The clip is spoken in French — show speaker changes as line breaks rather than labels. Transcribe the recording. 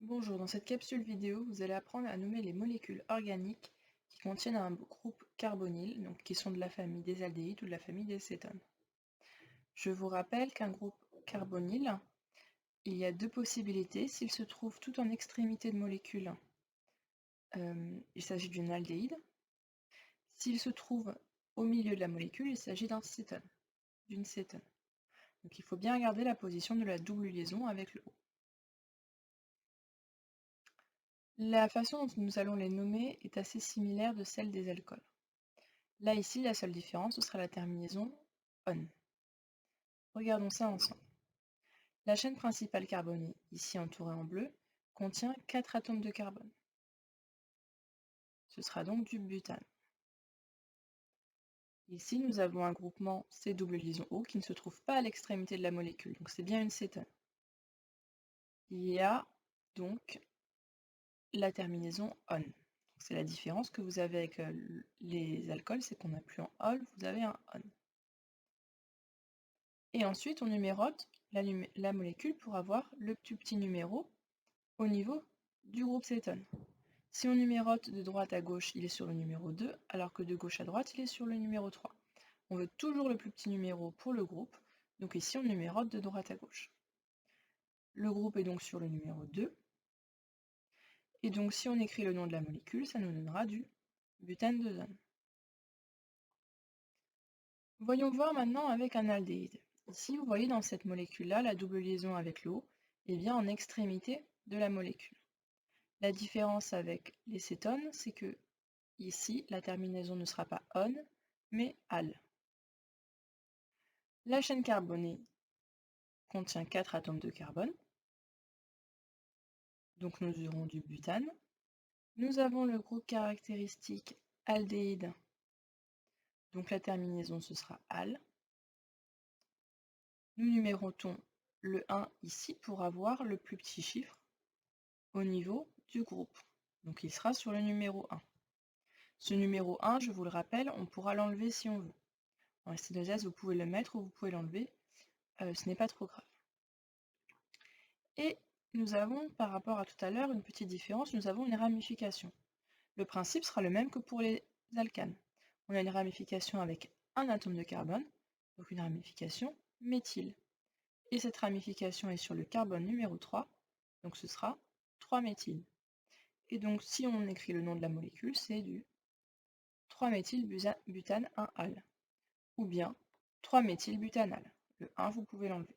Bonjour, dans cette capsule vidéo, vous allez apprendre à nommer les molécules organiques qui contiennent un groupe carbonyl, donc qui sont de la famille des aldéhydes ou de la famille des cétones. Je vous rappelle qu'un groupe carbonyl, il y a deux possibilités. S'il se trouve tout en extrémité de molécules, il s'agit d'une aldéhyde. S'il se trouve au milieu de la molécule, il s'agit d'un cétone, d'une cétone. Donc il faut bien regarder la position de la double liaison avec le O. La façon dont nous allons les nommer est assez similaire de celle des alcools. Là, ici, la seule différence, ce sera la terminaison on. Regardons ça ensemble. La chaîne principale carbonée, ici entourée en bleu, contient 4 atomes de carbone. Ce sera donc du butane. Ici, nous avons un groupement C double liaison O qui ne se trouve pas à l'extrémité de la molécule, donc c'est bien une cétone. Il y a donc la terminaison on. C'est la différence que vous avez avec les alcools, c'est qu'on n'a plus un ol, vous avez un on. Et ensuite, on numérote la molécule pour avoir le plus petit numéro au niveau du groupe cétone. Si on numérote de droite à gauche, il est sur le numéro 2, alors que de gauche à droite, il est sur le numéro 3. On veut toujours le plus petit numéro pour le groupe, donc ici on numérote de droite à gauche. Le groupe est donc sur le numéro 2, et donc si on écrit le nom de la molécule, ça nous donnera du butane de zone. Voyons voir maintenant avec un aldéhyde. Ici, vous voyez dans cette molécule-là, la double liaison avec l'eau est bien en extrémité de la molécule. La différence avec les cétones, c'est que ici, la terminaison ne sera pas on, mais al. La chaîne carbonée contient 4 atomes de carbone, donc nous aurons du butane. Nous avons le groupe caractéristique aldéhyde, donc la terminaison ce sera al. Nous numérotons le 1 ici pour avoir le plus petit chiffre au niveau du groupe. Donc il sera sur le numéro 1. Ce numéro 1, je vous le rappelle, on pourra l'enlever si on veut. En ST2S, vous pouvez le mettre ou vous pouvez l'enlever, ce n'est pas trop grave. Et nous avons, par rapport à tout à l'heure, une petite différence, nous avons une ramification. Le principe sera le même que pour les alcanes. On a une ramification avec un atome de carbone, donc une ramification méthyle. Et cette ramification est sur le carbone numéro 3, donc ce sera 3-méthyle. Et donc si on écrit le nom de la molécule, c'est du 3-méthylbutane 1-al, ou bien 3-méthylbutanal. Le 1, vous pouvez l'enlever.